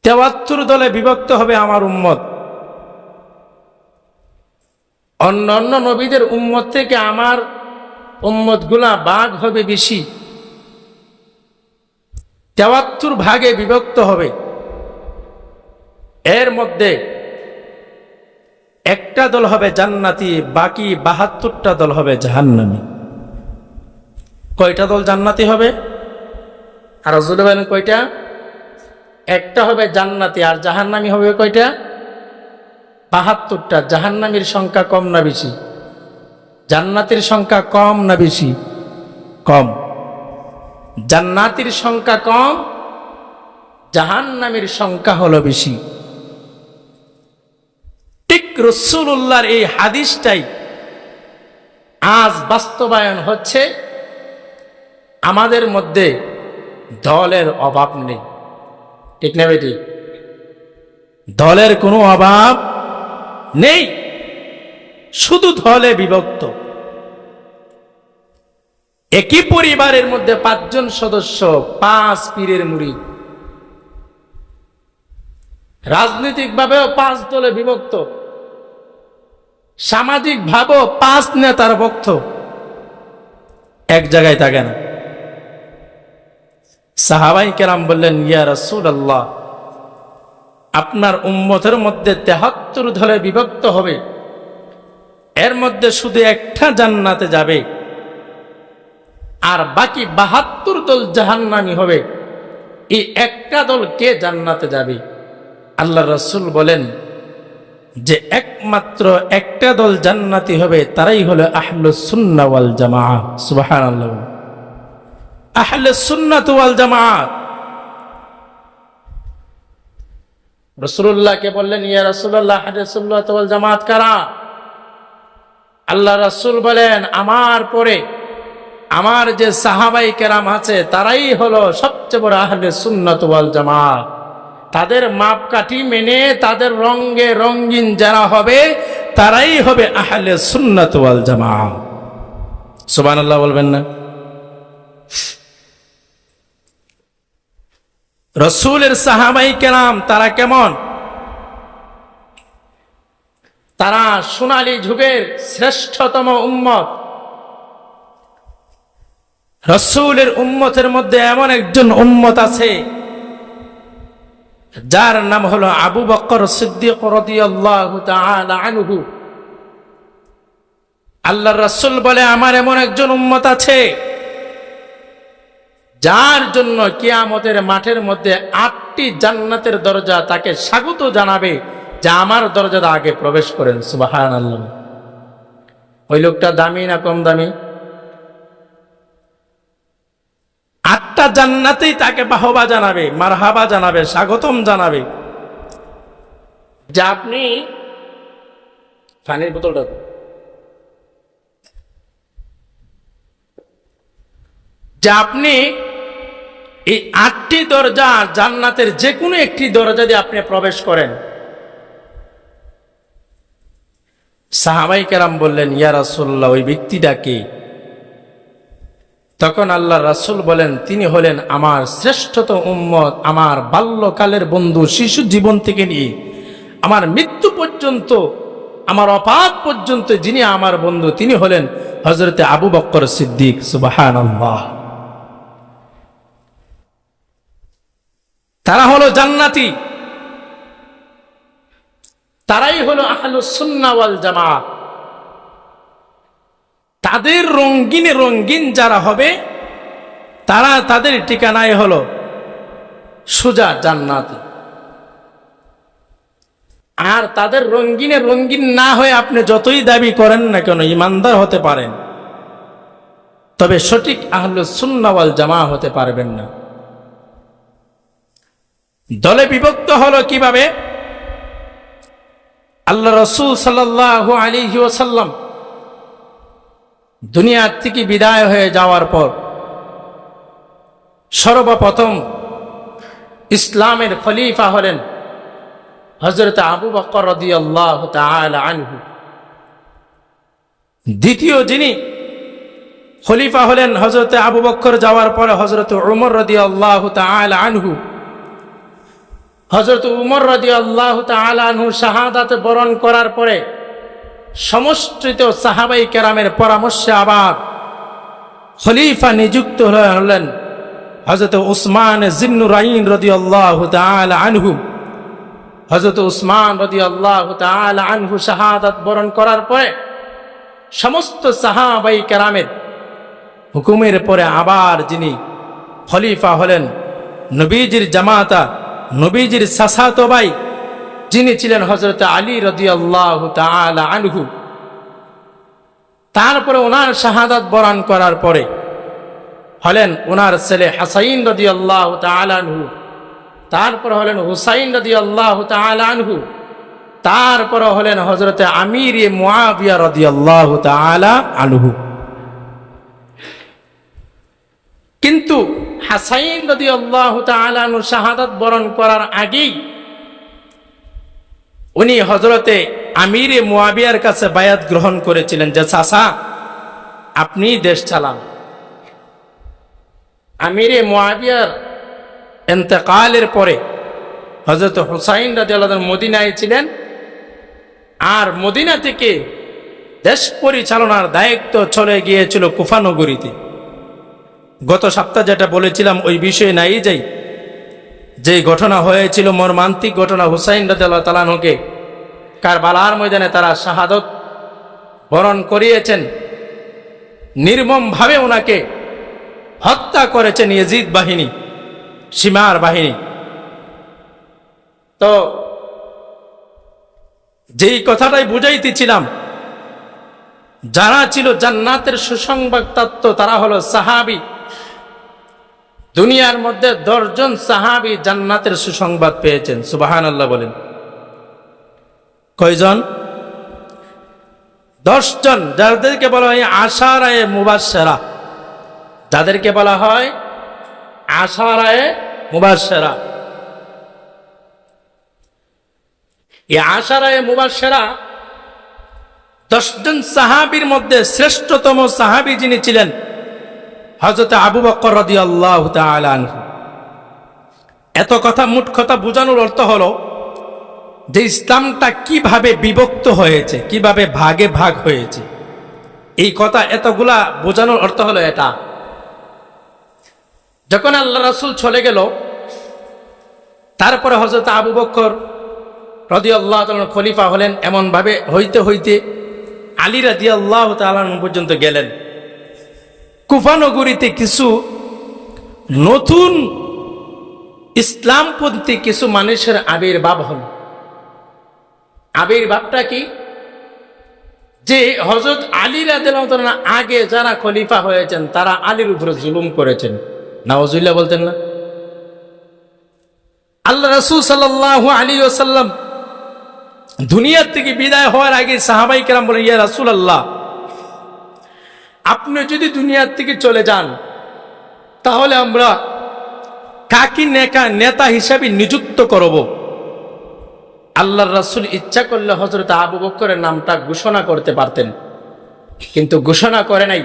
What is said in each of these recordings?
৭৩ দলে বিভক্ত হবে আমার উম্মত। অন্য অন্য নবীদের উম্মত থেকে আমার উম্মতগুলা ভাগ হবে বেশি, ৭৩ ভাগে বিভক্ত হবে। এর মধ্যে একটা দল হবে জান্নাতি, বাকি ৭২টা দল হবে জাহান্নামী। কয়টা দল জান্নাতি হবে? আর রাসূল বলেন কয়টা? একটা হবে জান্নাতি, আর জাহান্নামী হবে কয়টা? ৭২টা। জাহান্নামীর সংখ্যা কম না বেশি? জান্নাতের সংখ্যা কম না বেশি? কম। জান্নাতের সংখ্যা কম, জাহান্নামীর সংখ্যা হলো বেশি। ঠিক রাসূলুল্লাহর এই হাদিসটাই আজ বাস্তবায়ন হচ্ছে। আমাদের মধ্যে দলের অভাব নেই, ঠিক না বেটি? দলের কোনো অভাব নেই, শুধু দলে বিভক্ত। একই পরিবারের মধ্যে ৫ জন সদস্য, ৫ পীরের মুরিদ। রাজনৈতিক ভাবেও ৫ দলে বিভক্ত, সামাজিক ভাবেও ৫ নেতার ভক্ত, এক জায়গায় থাকে না। সাহাবাই কেরাম বললেন, ইয়া রাসূলুল্লাহ, আপনার উম্মতের মধ্যে ৭৩ দলে বিভক্ত হবে, এর মধ্যে শুধু একটা জান্নাতে যাবে, আর বাকি ৭২ দল জাহান্নামী হবে। এই একটা দল কে জান্নাতে যাবে? আল্লাহ রাসূল বলেন যে একমাত্র একটা দল জান্নাতি হবে, তারাই হলো আহলুস সুন্নাহ ওয়াল জামাআহ। সুবহানাল্লাহ। আহলুস সুন্নাহ ওয়াল জামাআহ। রাসূলুল্লাহকে বললেন, ইয়া রাসূলুল্লাহ, আহলুস সুন্নাহ ওয়াল জামাআত কারা? আল্লাহ রাসূল বলেন, আমার পরে আমার যে সাহাবাই কেরাম আছে তারাই হলো সবচেয়ে বড় আহলুস সুন্নাহ ওয়াল জামাআত। তাদের মাপকাঠি মেনে তাদের রঙে রঙিন যারা হবে তারাই হবে আহলে সুন্নাত ওয়াল জামাআহ। সুবহানাল্লাহ বলবেন না? রাসূলের সাহাবাই কেরাম তারা কেমন? তারা সোনালী যুগের শ্রেষ্ঠতম উম্মত। রাসূলের উম্মতের মধ্যে এমন একজন উম্মত আছে যার নাম হলো আবু বকর সিদ্দিক রাদিয়াল্লাহু তাআলা আনহু। আল্লাহর রাসূল বলে, আমার এমন একজন উম্মত আছে যার জন্য কিয়ামতের মাঠের মধ্যে ৮টি জান্নাতের দরজা তাকে স্বাগত জানাবে যে আমার দরজাটা আগে প্রবেশ করেন। সুবহানাল্লাহ। ওই লোকটা দামি না কম দামি? ৮টা জান্নাতেই তাকে বাহবা জানাবে, মারহাবা জানাবে, স্বাগতম জানাবে। যে আপনি পানির বোতলটা, যে আপনি এই ৮টি দরজা জান্নাতের যে কোনো একটি দরজা দিয়ে আপনি প্রবেশ করেন। সাহাবাই কেরাম বললেন, ইয়া রাসূলুল্লাহ, ওই ব্যক্তিটা কে? তখন আল্লাহ রাসূল বলেন, তিনি হলেন আমার শ্রেষ্ঠতম উম্মত, আমার বাল্যকালের বন্ধু, শিশু জীবন থেকে নিয়ে আমার মৃত্যু পর্যন্ত, আমার ওফাত পর্যন্ত যিনি আমার বন্ধু, তিনি হলেন হযরতে আবু বকর সিদ্দিক। সুবহানাল্লাহ। তারা হলো জান্নাতি, তারাই হলো আহলুস সুন্নাহ ওয়াল জামাআহ। তাদের রঙিনে রঙিন যারা হবে তারা, তাদের ঠিকানায় হলো সোজা জান্নাতে। আর তাদের রঙিনে রঙিন না হয়ে আপনি যতই দাবি করেন না কেন ইমানদার হতে পারেন, তবে সঠিক আহলুস সুন্নাহ ওয়াল জামাআহ হতে পারবেন না। দলে বিভক্ত হলো কিভাবে? আল্লাহ রাসূল সাল্লাল্লাহু আলাইহি ওয়াসাল্লাম দুনিয়া থেকে বিদায় হয়ে যাওয়ার পর সর্বপ্রথম ইসলামের খলিফা হলেন হযরত আবু বকর রাদিয়াল্লাহু তাআলা আনহু। দ্বিতীয় যিনি খলিফা হলেন হযরত আবু বকর যাওয়ার পরে হযরত উমর রাদিয়াল্লাহু তাআলা আনহু। হযরত উমর রাদিয়াল্লাহু তাআলা আনহু শাহাদাত বরণ করার পরে সমষ্টিত সাহাবাই কেরামের পরামর্শে আবার খলিফা নিযুক্ত হলেন হযরত উসমান জিন্নুরাইন রাদিয়াল্লাহু তাআলা আনহু। হযরত উসমান রাদিয়াল্লাহু তাআলা আনহু শাহাদাত বরণ করার পরে সমস্ত সাহাবাই কেরামের হুকুমের পরে আবার যিনি খলিফা হলেন, নবীজির জামাতা, নবীজির চাচাতো ভাই যিনি ছিলেন হযরত আলী রাদিয়াল্লাহু তাআলা আনহু। তারপরে ওনার শাহাদাত বরণ করার পরে হলেন ওনার ছেলে হাসাইন রাদিয়াল্লাহু তাআলা আনহু, তারপর হলেন হুসাইন রাদিয়াল্লাহু তাআলা আনহু, তারপর হলেন হযরত আমির মুআবিয়া রাদিয়াল্লাহু তাআলা আনহু। কিন্তু হাসাইন রাদিয়াল্লাহু তাআলা আনহু শাহাদাত বরণ করার আগেই উনি হযরতে আমির মুআবিয়ার কাছে বায়াত গ্রহণ করেছিলেন যে চাচা আপনি দেশ চালান। আমির মুআবিয়ার ইন্তেকালের পরে হযরত হুসাইন রাদিয়াল্লাহু আনহু মদিনায় ছিলেন, আর মদিনা থেকে দেশ পরিচালনার দায়িত্ব চলে গিয়েছিল কুফা নগরীতে। গত সপ্তাহে যেটা বলেছিলাম ওই বিষয়ে নাই যাই, যে ঘটনা হয়েছিল মর্মান্তিক ঘটনা, হুসাইন রাদিয়াল্লাহু তাআলা আনহুকে কারবালার ময়দানে তারা শাহাদত বরণ করিয়েছেন, নির্মমভাবে ওনাকে হত্যা করেছেন ইয়াজিদ বাহিনী, সীমার বাহিনী। তো যেই কথাটাই বুঝাইতেছিলাম, যারা ছিল জান্নাতের সুসংবাদ তত্ত্ব তারা হলো সাহাবী। দুনিয়ার মধ্যে 10 জন সাহাবী জান্নাতের সুসংবাদ পেয়েছেন, সুবহানাল্লাহ বলেন। কয়জন? 10 জন, যাদেরকে বলা হয় আশারায়ে মুবাশশারা, যাদেরকে বলা হয় আশারায়ে মুবাশশারা। এই আশারায়ে মুবাশশারা 10 জন সাহাবীর মধ্যে শ্রেষ্ঠতম সাহাবী যিনি ছিলেন হযরত আবু বকর রাদিয়াল্লাহু তাআলা আনহু। এত কথা, মোট কথা বোঝানোর অর্থ হলো যে ইসলামটা কিভাবে বিভক্ত হয়েছে, কিভাবে ভাগে ভাগ হয়েছে। এই কথা এতগুলা বোঝানোর অর্থ হলো এটা। যখন আল্লাহ রাসূল চলে গেল, তারপরে হযরত আবু বকর রাদিয়াল্লাহু তাআলা খলিফা হলেন। এমন ভাবে হইতে হইতে আলী রাদিয়াল্লাহু তাআলা পর্যন্ত গেলেন। কুফা নগরীতে কিছু নতুন ইসলামপন্থী কিছু মানুষের আবির্ভাব হল। আবির্ভাবটা কি? যে হযরত আলী রাদিয়াল্লাহু তাআলা আগে যারা খলিফা হয়েছেন তারা আলীর উপরে জুলুম করেছেন। নাউজুবিল্লাহ বলতেন না? আল্লাহ রাসূল সাল্লাল্লাহু আলাইহি ওয়াসাল্লাম দুনিয়া থেকে বিদায় হওয়ার আগে সাহাবাই কেরাম বলেন, ইয়া রাসূলুল্লাহ, আপনি যদি দুনিয়া থেকে চলে যান তাহলে আমরা কাকে নেতা হিসাবে নিযুক্ত করব? আল্লাহর রাসূল ইচ্ছা করলে হযরত আবু বকরের নামটা ঘোষণা করতে পারতেন, কিন্তু ঘোষণা করে নাই।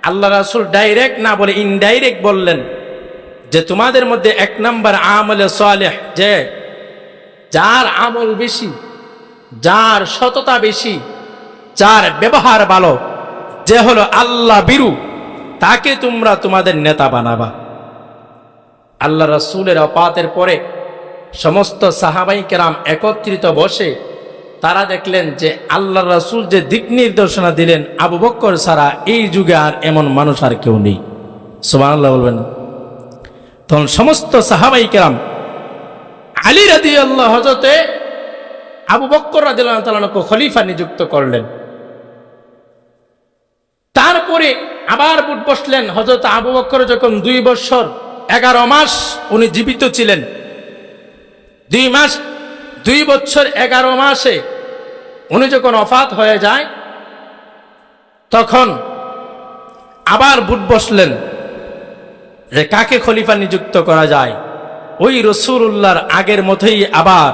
আল্লাহ রাসূল ডাইরেক্ট না বলে ইনডাইরেক্ট বললেন যে তোমাদের মধ্যে 1 নাম্বার আমলে সালেহ, যে যার আমল বেশি, যার সততা বেশি, যার ব্যবহার ভালো, যে হলো আল্লাহ বিরু, তাকে তোমরা তোমাদের নেতা বানাবা। আল্লাহ রাসূলের ওফাতের পরে সমস্ত সাহাবাই কেরাম একত্রিত বসে তারা দেখলেন যে আল্লাহ রাসূল যে দিক নির্দেশনা দিলেন, আবু বকর ছাড়া এই যুগে আর এমন মানুষ আর কেউ নেই। সুবহানাল্লাহ বলবেন। তখন সমস্ত সাহাবাই কেরাম আলী রাদিয়াল্লাহু হযরতে আবু বকর রাদিয়াল্লাহু তাআলাকে খলিফা নিযুক্ত করলেন। তারপরে আবার বুট বসলেন। হযরত আবু বকর যখন 2 বছর 11 মাস উনি জীবিত ছিলেন, 2 বছর 11 মাসে উনি যখন ওফাত হয়ে যায়, তখন আবার বুট বসলেন যে কাকে খলিফা নিযুক্ত করা যায়। ওই রাসূলুল্লাহর আগের মতোই আবার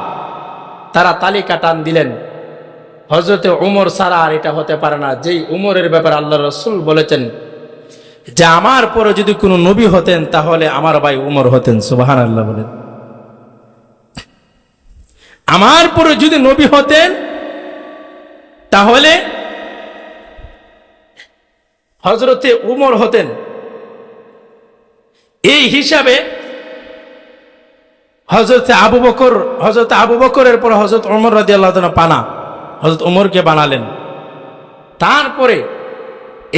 তারা তালিকা টান দিলেন। হযরতে উমর ছাড়া আর এটা হতে পারে না, যেই উমরের ব্যাপারে আল্লাহ রাসূল বলেছেন যে আমার পরে যদি কোনো নবী হতেন তাহলে আমার ভাই উমর হতেন। সুবহানাল্লাহ বলেন। আমার পরে যদি নবী হতেন তাহলে হযরতে উমর হতেন। এই হিসাবে হযরতে আবু বকরের পর হযরত ওমর রাদিয়াল্লাহু তাআলা পানা হযরত ওমরকে বানালেন। তারপরে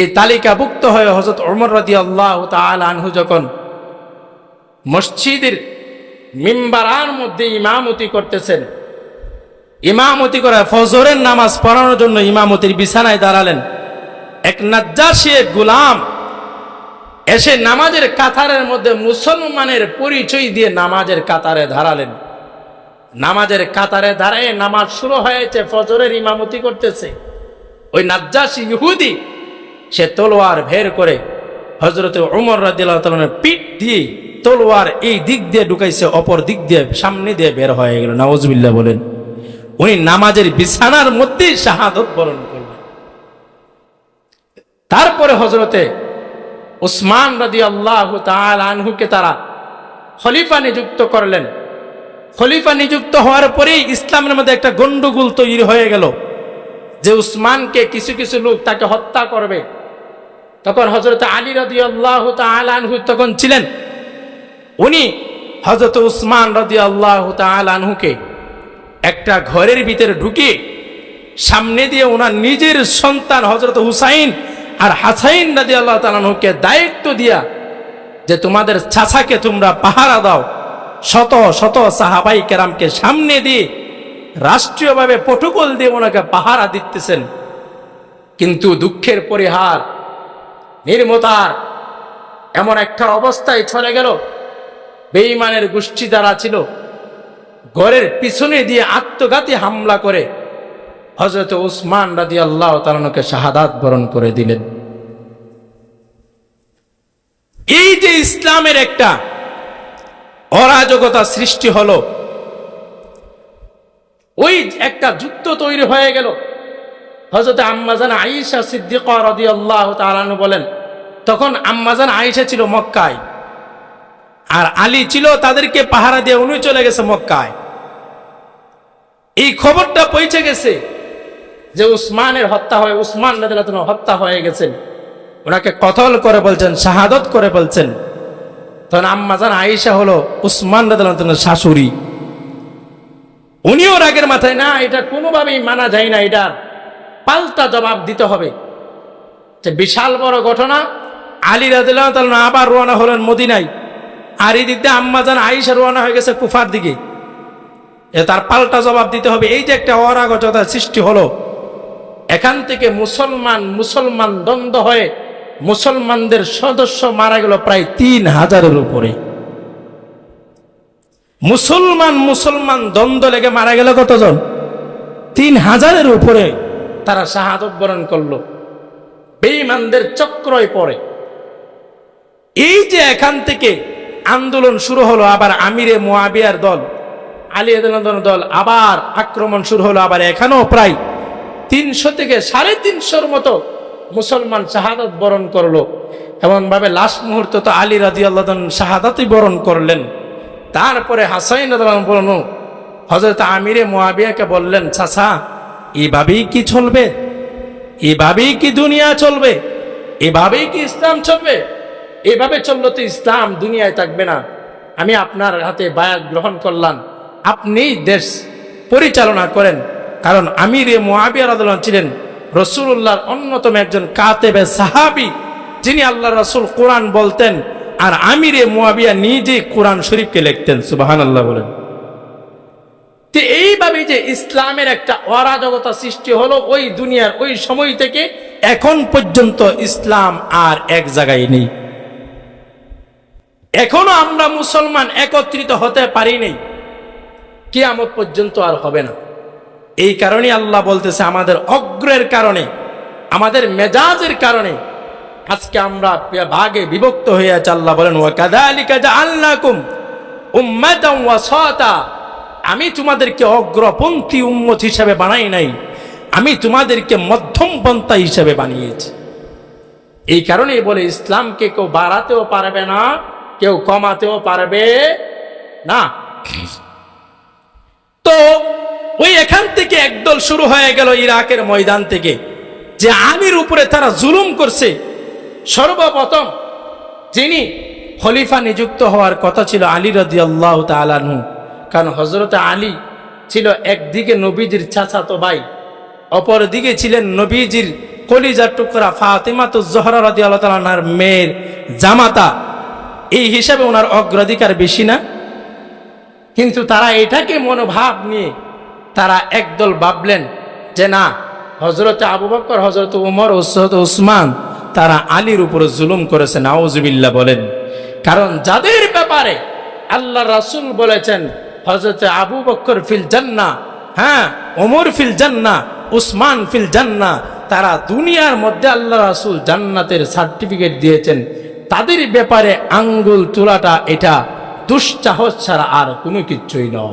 এই তালিকাভুক্ত হয়ে হযরত ওমর রাদিয়াল্লাহু তাআলা আনহু যখন মসজিদের মিম্বারের মধ্যে ইমামতি করতেছেন, ইমামতি করে ফজরের নামাজ পড়ানোর জন্য ইমামতির বিছানায় দাঁড়ালেন। এক নাজ্জাশী গোলাম এসে নামাজের কাতারের মধ্যে মুসলমানের পরিচয় দিয়ে নামাজের কাতারে দাঁড়ালেন। নামাজের কাতারে দাঁড়িয়ে নামাজ শুরু হয়েছে, ফজরের ইমামতি করতেছে। ওই নাজ্জাশী ইহুদি সে তলোয়ার বের করে হযরতে ওমর রাদিয়াল্লাহু তাআলার পিঠ দিয়ে তলোয়ার এই দিক দিয়ে ঢুকাইছে, অপর দিক দিয়ে সামনে দিয়ে বের হয়ে গেল। নাউজুবিল্লাহ বলেন। উনি নামাজের বিছানার মধ্যেই শাহাদত বরণ করলেন। তারপরে হযরতে উসমান রাদিয়াল্লাহু তাআলা আনহুকে তারা খলিফা নিযুক্ত করলেন। খলিফা নিযুক্ত হওয়ার পরেই ইসলামের মধ্যে একটা গন্ডগোল তৈরি হয়ে গেল যে উসমানকে কিছু কিছু লোক তাকে হত্যা করবে। তখন হযরত আলী রাদিয়াল্লাহু তাআলা আনহু তখন ছিলেন। উনি হযরত উসমান রাদিয়াল্লাহু তাআলা আনহুকে একটা ঘরের ভিতরে ঢুকিয়ে সামনে দিয়ে ওনার নিজের সন্তান হযরত হুসাইন আর হাসাইন রাদিয়াল্লাহু তাআলা আনহুকে দায়িত্ব দিয়া যে তোমাদের চাচাকে তোমরা পাহারা দাও। শত শত সাহাবাই কেরামকে সামনে দিয়ে রাষ্ট্রীয়ভাবে প্রটোকল দিয়ে ওনাকে পাহারা দিতেছেন। কিন্তু দুঃখের পরিহার, নির্মতার এমন একটা অবস্থায় চলে গেল, বেঈমানের গোষ্ঠী যারা ছিল ঘরের পিছনে দিয়ে আত্মঘাতী হামলা করে হযরত উসমান রাদিয়াল্লাহু তাআলাকে শাহাদাত বরণ করে দিলেন। এই যে ইসলামের একটা অরাজকতা সৃষ্টি হলো, ওই একটা যুদ্ধ তৈরি হয়ে গেল। হযরত আম্মাজান আয়েশা সিদ্দিকা রাদিয়াল্লাহু তাআলা বলেন, তখন আম্মাজান আয়েশা ছিল মক্কায় আর আলী ছিল তাদেরকে পাহারা দিয়ে উনি চলে গেছে মক্কায়। এই খবরটা পৌঁছে গেছে যে উসমানের হত্যা হয়ে উসমান রাদিয়াল্লাহু তাআলা হত্যা হয়ে গেছেন। ওনাকে কতল করে বলছেন, শাহাদত করে বলছেন। তখন আম্মাজান আয়েশা হলো উসমান রাদিয়াল্লাহু তাআলার শাশুড়ি। উনিও রাগের মাথায়, না এটা কোনোভাবেই মানা যায় না, এটা পাল্টা জবাব দিতে হবে। যে বিশাল বড় ঘটনা। আলী রাদিয়াল্লাহু তাআলা আবার রওনা হলেন মদিনায়, আর এই দিক দিয়ে আম্মাজান আয়েশা রওনা হয়ে গেছে কুফার দিকে। তার পাল্টা জবাব দিতে হবে। এই যে একটা অরাজকতা সৃষ্টি হলো, এখান থেকে মুসলমান দ্বন্দ্ব হয়ে মুসলমানদের সদস্য মারা গেল প্রায় 3000-এর উপরে। মুসলমান দ্বন্দ্ব লেগে মারা গেল কতজন? 3000-এর উপরে তারা শাহাদত বরণ করলো বেঈমানদের চক্রয় পড়ে। এই যে এখান থেকে আন্দোলন শুরু হলো, আবার আমিরে মুয়াবিয়ার দল, আলী রাদিয়াল্লাহু তাআলার দল আবার আক্রমণ শুরু হলো। আবার এখানেও প্রায় 300 থেকে 350-র মতো মুসলমান শাহাদাত বরণ করলো। এমন ভাবে লাস্ট মুহূর্তে তো আলী রাদিয়াল্লাহু তাআলা শাহাদাতই বরণ করলেন। তারপরে হাসাইন রাদিয়াল্লাহু তাআলা হযরত আমিরে মুয়াবিয়াকে বললেন, চাচা এভাবেই কি চলবে? এভাবেই কি দুনিয়া চলবে? এভাবেই কি ইসলাম চলবে? এভাবে চললে তো ইসলাম দুনিয়ায় থাকবে না। আমি আপনার হাতে বায়াত গ্রহণ করলাম, আপনি দেশ পরিচালনা করেন। কারণ আমিরে মুয়াবিয়া রাদিয়াল্লাহু আনহু ছিলেন রাসূলুল্লাহর অন্যতম একজন কাতেবে সাহাবী, যিনি আল্লাহর রাসূল কোরআন বলতেন, আর আমিরে মুয়াবিয়া নিজে কোরআন শরীফকে লিখতেন। সুবহানাল্লাহ বলেন। তো এইভাবে যে ইসলামের একটা অরাজকতা সৃষ্টি হলো ওই দুনিয়ার ওই সময় থেকে এখন পর্যন্ত ইসলাম আর এক জায়গায় নেই। এখনো আমরা মুসলমান একত্রিত হতে পারি নাই, কিয়ামত পর্যন্ত আর হবে না। এই কারণে আল্লাহ বলতেছে আমাদের অগ্রের কারণে, আমাদের মেজাজের কারণে আজকে আমরা ভাগে বিভক্ত হয়ে আছি। আল্লাহ বলেন, ওয়া কাযালিকা জাআলনাকুম উম্মাতান ওয়াসাতা, আমি তোমাদেরকে অগ্রপন্থী উম্মত হিসেবে বানাই নাই, আমি তোমাদেরকে মধ্যমপন্থা হিসেবে বানিয়েছি। এই কারণেই বলে ইসলামকে কেউ বাড়াতেও পারবে না, কেউ কমাতেও পারবে না। তো ওই এখান থেকে একদল শুরু হয়ে গেল ইরাকের ময়দান থেকে, যে আলীর উপরে তারা জুলুম করছে। সর্বপ্রথম যিনি খলিফা নিযুক্ত হওয়ার কথা ছিল আলী রাদিয়াল্লাহু তাআলা আনহু, কারণ হযরত আলী ছিল একদিকে নবীজির চাচাতো ভাই, অপরদিকে ছিলেন নবীজির কলিজার টুকরা ফাতেমাতুজ জোহরা রাদিয়াল্লাহু তাআলা আনহার মেয়ের জামাতা। এই হিসাবে ওনার অগ্রাধিকার বেশি না? কিন্তু তারা এটাকে মনোভাব নিয়ে তারা একদল ভাবলেন যে না, হযরত আবু বকর, হযরত ওমর, হযরত উসমান তারা আলীর উপরে জুলুম করেছে। নাউজুবিল্লাহ বলেন। কারণ যাদের ব্যাপারে আল্লাহ রাসূল বলেছেন হযরত আবু বকর ফিল জান্নাহ, হ্যাঁ ওমর ফিল জান্নাহ, উসমান ফিল জান্নাহ, তারা দুনিয়ার মধ্যে আল্লাহ রাসূল জান্নাতের সার্টিফিকেট দিয়েছেন, তাদের ব্যাপারে আঙ্গুল তোলাটা এটা দুঃসাহস ছাড়া আর কোনো কিছুই নয়।